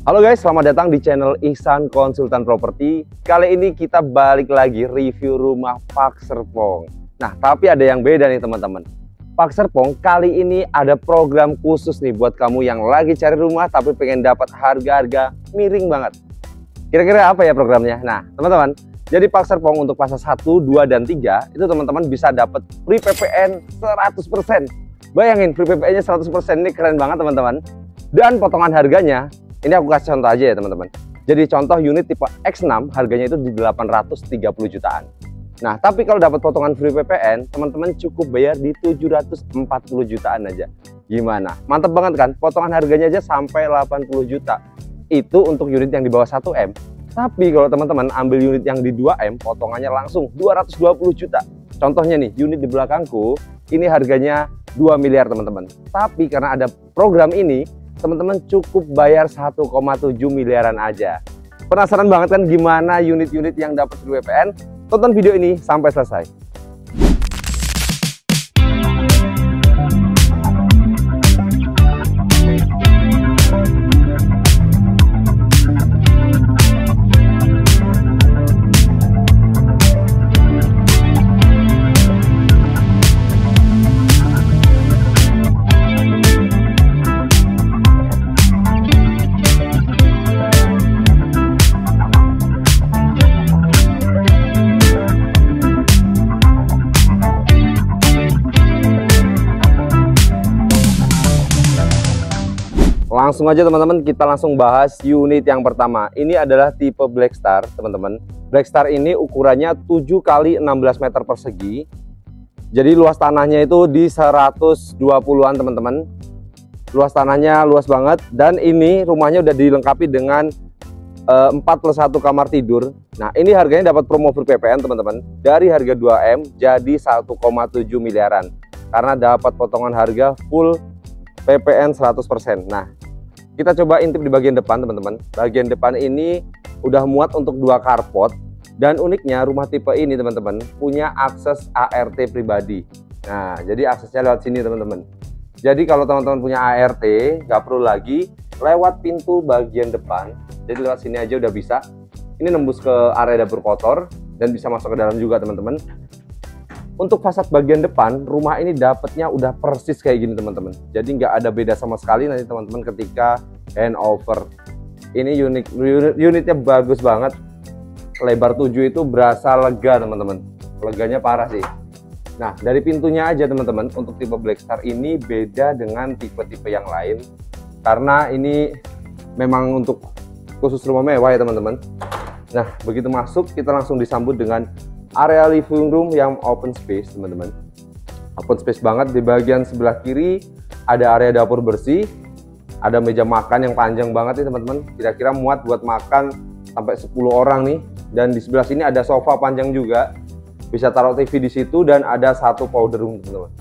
Halo guys, selamat datang di channel Ihsan Konsultan Properti. Kali ini kita balik lagi review rumah Park Serpong. Nah, tapi ada yang beda nih teman-teman. Park Serpong kali ini ada program khusus nih buat kamu yang lagi cari rumah tapi pengen dapat harga-harga miring banget. Kira-kira apa ya programnya? Nah, teman-teman, jadi Park Serpong untuk fase 1, 2, dan 3 itu teman-teman bisa dapat free PPN 100%. Bayangin free PPN-nya 100%, ini keren banget teman-teman. Dan potongan harganya, ini aku kasih contoh aja ya teman-teman. Jadi contoh unit tipe X6 harganya itu di 830 jutaan. Nah, tapi kalau dapat potongan free PPN, teman-teman cukup bayar di 740 jutaan aja. Gimana? Mantap banget kan? Potongan harganya aja sampai 80 juta. Itu untuk unit yang di bawah 1M. Tapi kalau teman-teman ambil unit yang di 2M, potongannya langsung 220 juta. Contohnya nih, unit di belakangku, ini harganya 2 miliar teman-teman. Tapi karena ada program ini, teman-teman cukup bayar 1,7 miliaran aja. Penasaran banget kan gimana unit-unit yang dapat free PPN? Tonton video ini sampai selesai. Langsung aja teman-teman, kita langsung bahas unit yang pertama. Ini adalah tipe Black Star teman-teman. Black Star ini ukurannya 7 x 16 meter persegi. Jadi luas tanahnya itu di 120-an teman-teman. Luas tanahnya luas banget. Dan ini rumahnya udah dilengkapi dengan 4+1 kamar tidur. Nah, ini harganya dapat promo free PPN teman-teman. Dari harga 2M jadi 1,7 miliaran. Karena dapat potongan harga full PPN 100%. Nah, kita coba intip di bagian depan teman-teman. Bagian depan ini udah muat untuk 2 carport. Dan uniknya rumah tipe ini teman-teman punya akses ART pribadi. Nah, jadi aksesnya lewat sini teman-teman. Jadi kalau teman-teman punya ART, nggak perlu lagi lewat pintu bagian depan. Jadi lewat sini aja udah bisa. Ini nembus ke area dapur kotor dan bisa masuk ke dalam juga teman-teman. Untuk fasad bagian depan, rumah ini dapatnya udah persis kayak gini teman-teman. Jadi nggak ada beda sama sekali nanti teman-teman ketika handover. Ini unitnya bagus banget. Lebar 7 itu berasa lega teman-teman. Leganya parah sih. Nah, dari pintunya aja teman-teman, untuk tipe Black Star ini beda dengan tipe-tipe yang lain. Karena ini memang untuk khusus rumah mewah ya teman-teman. Nah, begitu masuk kita langsung disambut dengan area living room yang open space teman-teman. Open space banget. Di bagian sebelah kiri ada area dapur bersih, ada meja makan yang panjang banget nih teman-teman, kira-kira muat buat makan sampai 10 orang nih. Dan di sebelah sini ada sofa panjang juga, bisa taruh TV di situ, dan ada 1 powder room teman-teman.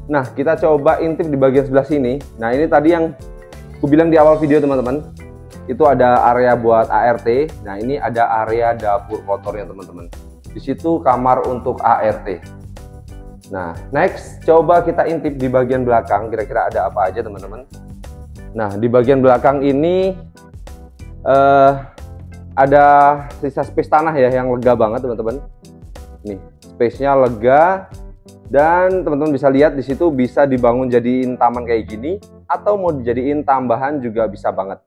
Nah, kita coba intip di bagian sebelah sini. Nah, ini tadi yang aku bilang di awal video teman-teman, itu ada area buat ART. Nah, ini ada area dapur kotornya teman-teman. Di situ kamar untuk ART. Nah, next coba kita intip di bagian belakang, kira-kira ada apa aja teman-teman. Nah, di bagian belakang ini ada sisa space tanah ya yang lega banget teman-teman. Nih, space-nya lega, dan teman-teman bisa lihat di situ bisa dibangun jadiin taman kayak gini, atau mau dijadiin tambahan juga bisa banget.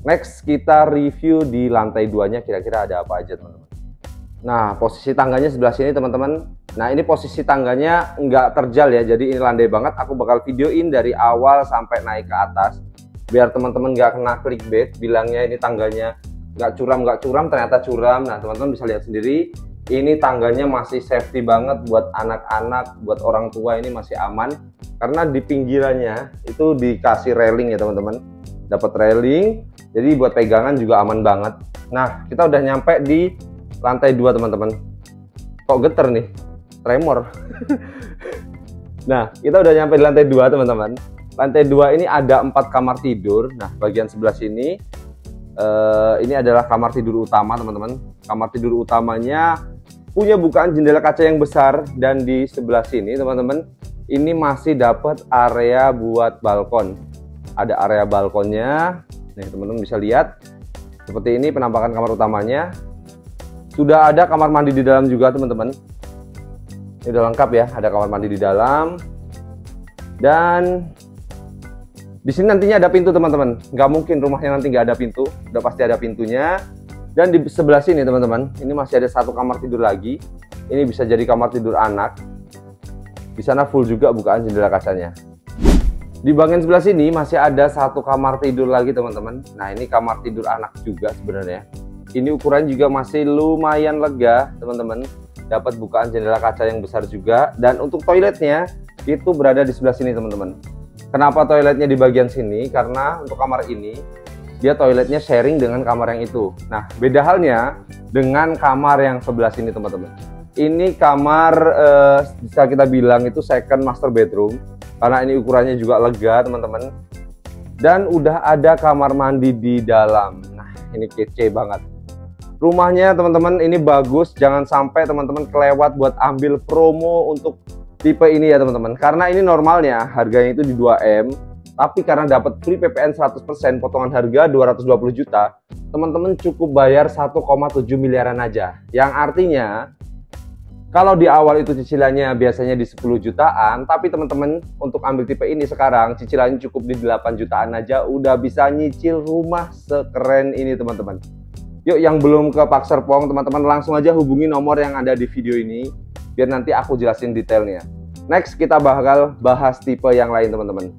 Next kita review di lantai 2-nya, kira-kira ada apa aja teman-teman. Nah, posisi tangganya sebelah sini teman-teman. Nah, ini posisi tangganya nggak terjal ya, jadi ini landai banget. Aku bakal videoin dari awal sampai naik ke atas, biar teman-teman nggak kena clickbait bilangnya ini tangganya nggak curam, ternyata curam. Nah, teman-teman bisa lihat sendiri, ini tangganya masih safety banget buat anak-anak, buat orang tua, ini masih aman. Karena di pinggirannya itu dikasih railing ya teman-teman, dapat railing, jadi buat pegangan juga aman banget. Nah, kita udah nyampe di lantai 2 teman-teman. Kok geter nih, tremor. Nah, kita udah nyampe di lantai 2 teman-teman. Lantai 2 ini ada 4 kamar tidur. Nah, bagian sebelah sini ini adalah kamar tidur utama teman-teman. Kamar tidur utamanya punya bukaan jendela kaca yang besar, dan di sebelah sini teman-teman ini masih dapat area buat balkon. Ada area balkonnya, Nih teman-teman bisa lihat seperti ini penampakan kamar utamanya. Sudah ada kamar mandi di dalam juga teman-teman. Ini udah lengkap ya, ada kamar mandi di dalam. Dan di sini nantinya ada pintu teman-teman. Nggak mungkin rumahnya nanti nggak ada pintu, udah pasti ada pintunya. Dan di sebelah sini teman-teman, ini masih ada satu kamar tidur lagi. Ini bisa jadi kamar tidur anak. Di sana full juga bukaan jendela kacanya. Di bagian sebelah sini masih ada satu kamar tidur lagi teman-teman. Nah ini kamar tidur anak juga sebenarnya. Ini ukuran juga masih lumayan lega teman-teman. Dapat bukaan jendela kaca yang besar juga. Dan untuk toiletnya itu berada di sebelah sini teman-teman. Kenapa toiletnya di bagian sini? Karena untuk kamar ini dia toiletnya sharing dengan kamar yang itu. Nah beda halnya dengan kamar yang sebelah sini teman-teman. Ini kamar bisa kita bilang itu second master bedroom. Karena ini ukurannya juga lega teman-teman. Dan udah ada kamar mandi di dalam. Nah ini kece banget. Rumahnya teman-teman ini bagus. Jangan sampai teman-teman kelewat buat ambil promo untuk tipe ini ya teman-teman. Karena ini normalnya harganya itu di 2M. Tapi karena dapat free PPN 100%, potongan harga 220 juta. Teman-teman cukup bayar 1,7 miliaran aja. Yang artinya kalau di awal itu cicilannya biasanya di 10 jutaan, tapi teman-teman untuk ambil tipe ini sekarang cicilannya cukup di 8 jutaan aja udah bisa nyicil rumah sekeren ini teman-teman. Yuk yang belum ke Pak Serpong teman-teman langsung aja hubungi nomor yang ada di video ini biar nanti aku jelasin detailnya. Next kita bakal bahas tipe yang lain teman-teman.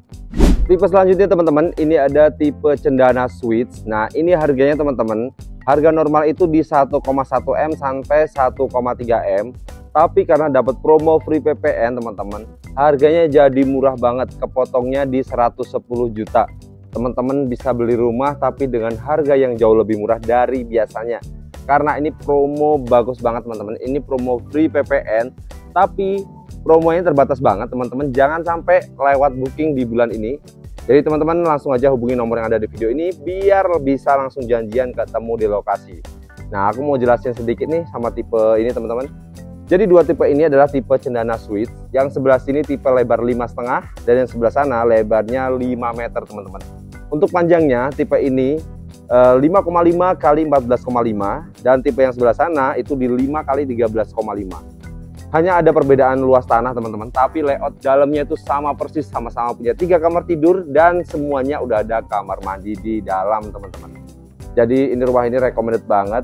Tipe selanjutnya teman-teman ini ada tipe Cendana Suites. Nah ini harganya teman-teman, harga normal itu di 1,1M sampai 1,3M. Tapi karena dapat promo free PPN teman-teman, harganya jadi murah banget, kepotongnya di 110 juta. Teman-teman bisa beli rumah tapi dengan harga yang jauh lebih murah dari biasanya. Karena ini promo bagus banget teman-teman. Ini promo free PPN, tapi promonya terbatas banget teman-teman. Jangan sampai lewat booking di bulan ini. Jadi teman-teman langsung aja hubungi nomor yang ada di video ini biar bisa langsung janjian ketemu di lokasi. Nah aku mau jelasin sedikit nih sama tipe ini teman-teman. Jadi dua tipe ini adalah tipe Cendana Suites. Yang sebelah sini tipe lebar 5,5 dan yang sebelah sana lebarnya 5 meter teman-teman. Untuk panjangnya tipe ini 5,5 kali 14,5 dan tipe yang sebelah sana itu di 5 kali 13,5. Hanya ada perbedaan luas tanah teman-teman, tapi layout dalamnya itu sama persis, sama-sama punya 3 kamar tidur dan semuanya udah ada kamar mandi di dalam teman-teman. Jadi ini rumah ini recommended banget.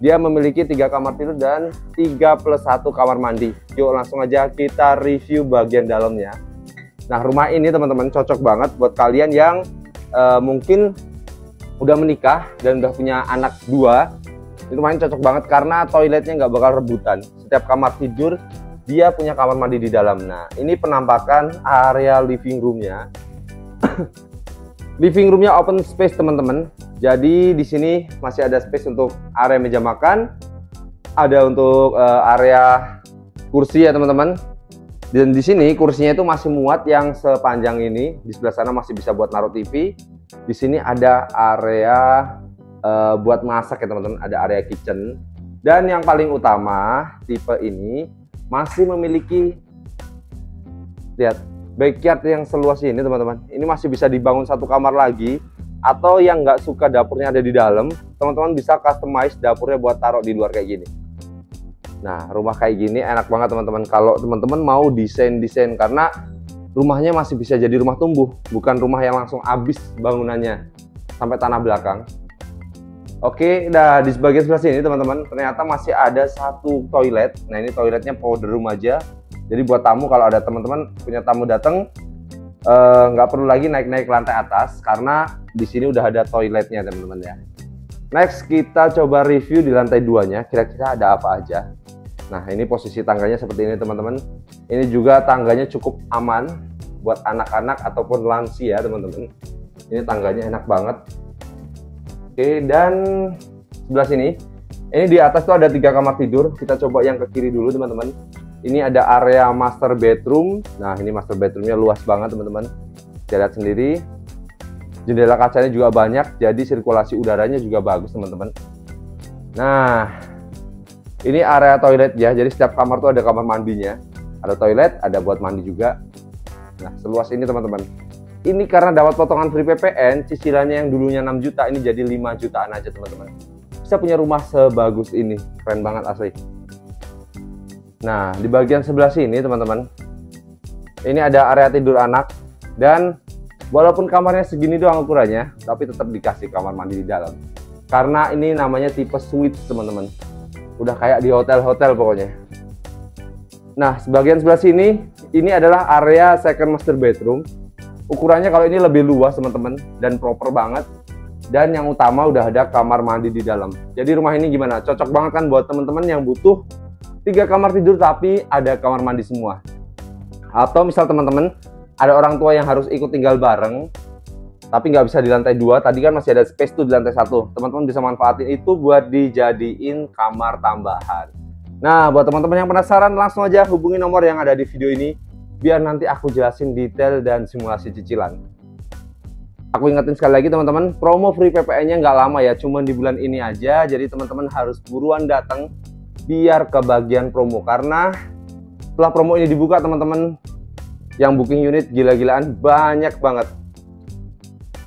Dia memiliki 3 kamar tidur dan 3+1 kamar mandi. Yuk langsung aja kita review bagian dalamnya. Nah rumah ini teman-teman cocok banget buat kalian yang mungkin udah menikah dan udah punya anak 2. Ini rumah ini cocok banget karena toiletnya nggak bakal rebutan. Setiap kamar tidur dia punya kamar mandi di dalam. Nah ini penampakan area living roomnya. Living roomnya open space teman-teman. Jadi di sini masih ada space untuk area meja makan, ada untuk area kursi ya teman-teman. Dan di sini kursinya itu masih muat yang sepanjang ini. Di sebelah sana masih bisa buat naruh TV. Di sini ada area buat masak ya teman-teman, ada area kitchen. Dan yang paling utama tipe ini masih memiliki lihat backyard yang seluas ini teman-teman. Ini masih bisa dibangun satu kamar lagi. Atau yang nggak suka dapurnya ada di dalam, teman-teman bisa customize dapurnya buat taruh di luar kayak gini. Nah rumah kayak gini enak banget teman-teman kalau teman-teman mau desain-desain, karena rumahnya masih bisa jadi rumah tumbuh, bukan rumah yang langsung habis bangunannya sampai tanah belakang. Oke, nah di bagian sebelah sini teman-teman ternyata masih ada satu toilet. Nah ini toiletnya powder room aja, jadi buat tamu kalau ada teman-teman punya tamu datang nggak perlu lagi naik-naik ke lantai atas karena di sini udah ada toiletnya teman-teman ya. Next kita coba review di lantai 2-nya, kira-kira ada apa aja. Nah ini posisi tangganya seperti ini teman-teman. Ini juga tangganya cukup aman buat anak-anak ataupun lansia teman-teman. Ini tangganya enak banget. Oke, dan sebelah sini ini di atas tuh ada 3 kamar tidur. Kita coba yang ke kiri dulu teman-teman. Ini ada area master bedroom. Nah ini master bedroomnya luas banget teman-teman. Kita lihat sendiri. Jendela kacanya juga banyak, jadi sirkulasi udaranya juga bagus teman-teman. Nah ini area toilet ya. Jadi setiap kamar tuh ada kamar mandinya. Ada toilet, ada buat mandi juga. Nah seluas ini teman-teman. ini karena dapat potongan free PPN, cicilannya yang dulunya 6 juta ini jadi 5 jutaan aja teman-teman. Bisa punya rumah sebagus ini, keren banget asli. Nah, di bagian sebelah sini teman-teman, ini ada area tidur anak. Dan walaupun kamarnya segini doang ukurannya, tapi tetap dikasih kamar mandi di dalam. Karena ini namanya tipe suite teman-teman. Udah kayak di hotel-hotel pokoknya. Nah, sebagian sebelah sini, ini adalah area second master bedroom. Ukurannya kalau ini lebih luas teman-teman, dan proper banget. Dan yang utama udah ada kamar mandi di dalam. Jadi rumah ini gimana? Cocok banget kan buat teman-teman yang butuh 3 kamar tidur tapi ada kamar mandi semua. Atau misal teman-teman ada orang tua yang harus ikut tinggal bareng, tapi nggak bisa di lantai 2, tadi kan masih ada space tuh di lantai 1. Teman-teman bisa manfaatin itu buat dijadiin kamar tambahan. Nah, buat teman-teman yang penasaran, langsung aja hubungi nomor yang ada di video ini, biar nanti aku jelasin detail dan simulasi cicilan. Aku ingetin sekali lagi teman-teman, promo free PPN-nya nggak lama ya, cuma di bulan ini aja, jadi teman-teman harus buruan datang biar kebagian promo. Karena setelah promo ini dibuka teman-teman, yang booking unit gila-gilaan banyak banget.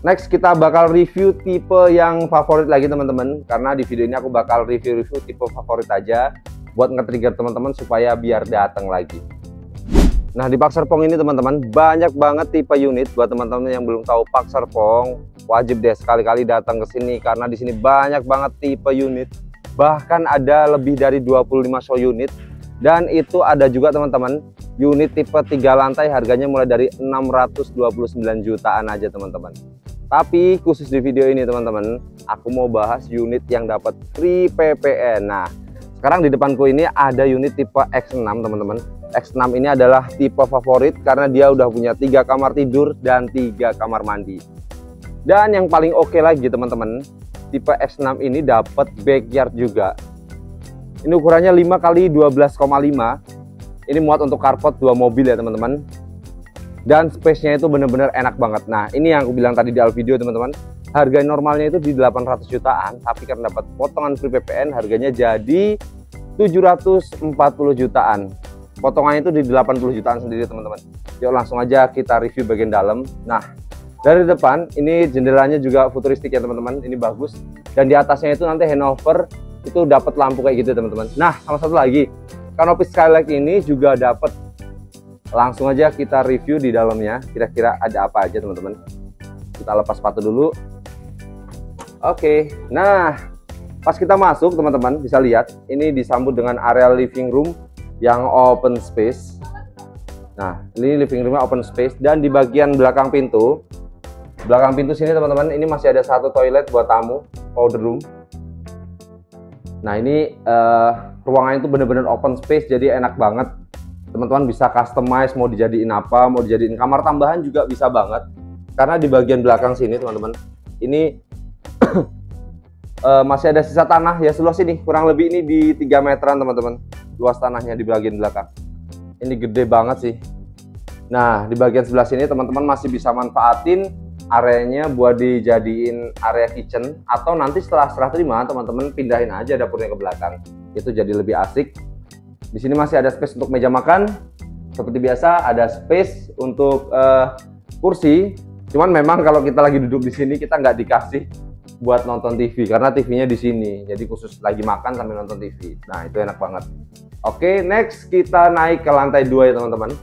Next kita bakal review tipe yang favorit lagi teman-teman, karena di video ini aku bakal review tipe favorit aja buat nge-trigger teman-teman supaya biar datang lagi. Nah, di Park Serpong ini teman-teman banyak banget tipe unit. Buat teman-teman yang belum tahu Park Serpong, wajib deh sekali-kali datang ke sini karena di sini banyak banget tipe unit. Bahkan ada lebih dari 25 show unit. Dan itu ada juga teman-teman unit tipe 3 lantai, harganya mulai dari 629 jutaan aja teman-teman. Tapi khusus di video ini teman-teman, aku mau bahas unit yang dapat free PPN. Nah, sekarang di depanku ini ada unit tipe X6 teman-teman. X6 ini adalah tipe favorit karena dia udah punya 3 kamar tidur dan 3 kamar mandi. Dan yang paling oke lagi teman-teman, tipe X6 ini dapat backyard juga. Ini ukurannya 5 kali 12,5. Ini muat untuk carport 2 mobil ya teman-teman. Dan space-nya itu bener-bener enak banget. Nah, ini yang aku bilang tadi di awal video teman-teman. Harga normalnya itu di 800 jutaan, tapi karena dapat potongan free PPN harganya jadi 740 jutaan. Potongannya itu di 80 jutaan sendiri teman-teman. Yuk langsung aja kita review bagian dalam. Nah, dari depan ini jendelanya juga futuristik ya teman-teman. Ini bagus. Dan di atasnya itu nanti handover itu dapat lampu kayak gitu teman-teman. Nah, sama satu lagi, kanopi skylight ini juga dapat. Langsung aja kita review di dalamnya. Kira-kira ada apa aja teman-teman. Kita lepas sepatu dulu. Oke. Nah, pas kita masuk teman-teman bisa lihat ini disambut dengan area living room yang open space. Nah, ini living roomnya open space. Dan di bagian belakang pintu sini teman-teman, ini masih ada 1 toilet buat tamu, powder room. Nah, ini ruangannya itu bener-bener open space, jadi enak banget. Teman-teman bisa customize mau dijadiin apa, mau dijadiin kamar tambahan juga bisa banget. Karena di bagian belakang sini teman-teman, ini masih ada sisa tanah ya seluas ini, kurang lebih ini di 3 meteran teman-teman. Luas tanahnya di bagian belakang. Ini gede banget sih. Nah, di bagian sebelah sini teman-teman masih bisa manfaatin areanya buat dijadiin area kitchen, atau nanti setelah serah terima teman-teman pindahin aja dapurnya ke belakang. Itu jadi lebih asik. Di sini masih ada space untuk meja makan. Seperti biasa ada space untuk kursi. Cuman memang kalau kita lagi duduk di sini kita nggak dikasih buat nonton TV karena TV-nya di sini. Jadi khusus lagi makan sambil nonton TV. Nah, itu enak banget. Oke, next kita naik ke lantai 2 ya teman-teman.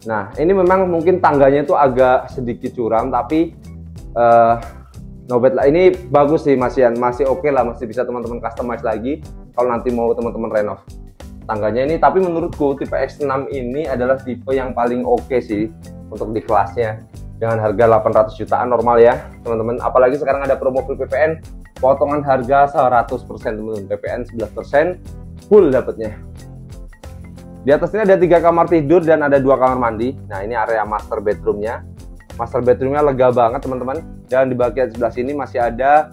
Nah, ini memang mungkin tangganya itu agak sedikit curam, tapi no bad lah. Ini bagus sih, masih oke lah, masih bisa teman-teman customize lagi kalau nanti mau teman-teman renov tangganya ini. Tapi menurutku tipe X6 ini adalah tipe yang paling oke sih untuk di kelasnya. Dengan harga 800 jutaan normal ya teman-teman. Apalagi sekarang ada promo free PPN, potongan harga 100% teman-teman. PPN 11%, full dapatnya. Di atasnya ada 3 kamar tidur dan ada 2 kamar mandi. Nah, ini area master bedroomnya. Master bedroomnya lega banget teman-teman. Dan di bagian sebelah sini masih ada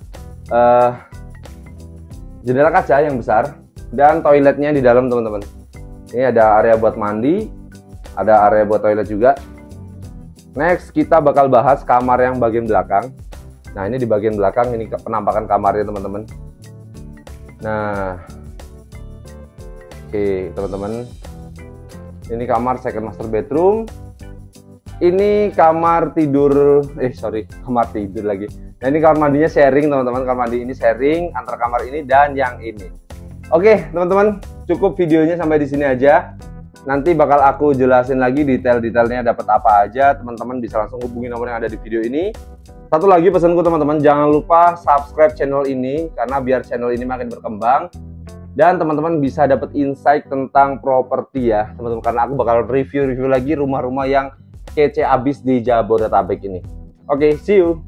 jendela kaca yang besar dan toiletnya di dalam teman-teman. Ini ada area buat mandi, ada area buat toilet juga. Next kita bakal bahas kamar yang bagian belakang. Nah, ini di bagian belakang ini penampakan kamarnya teman-teman. Nah, oke teman-teman. Ini kamar second master bedroom. Ini kamar tidur, kamar tidur lagi. Nah ini kamar mandinya sharing teman-teman, kamar mandi ini sharing antara kamar ini dan yang ini. Oke teman-teman, cukup videonya sampai di sini aja. Nanti bakal aku jelasin lagi detail-detailnya dapat apa aja. Teman-teman bisa langsung hubungi nomor yang ada di video ini. Satu lagi pesanku teman-teman, jangan lupa subscribe channel ini karena biar channel ini makin berkembang. Dan teman-teman bisa dapat insight tentang properti ya teman-teman, karena aku bakal review lagi rumah-rumah yang kece abis di Jabodetabek ini. Oke, see you.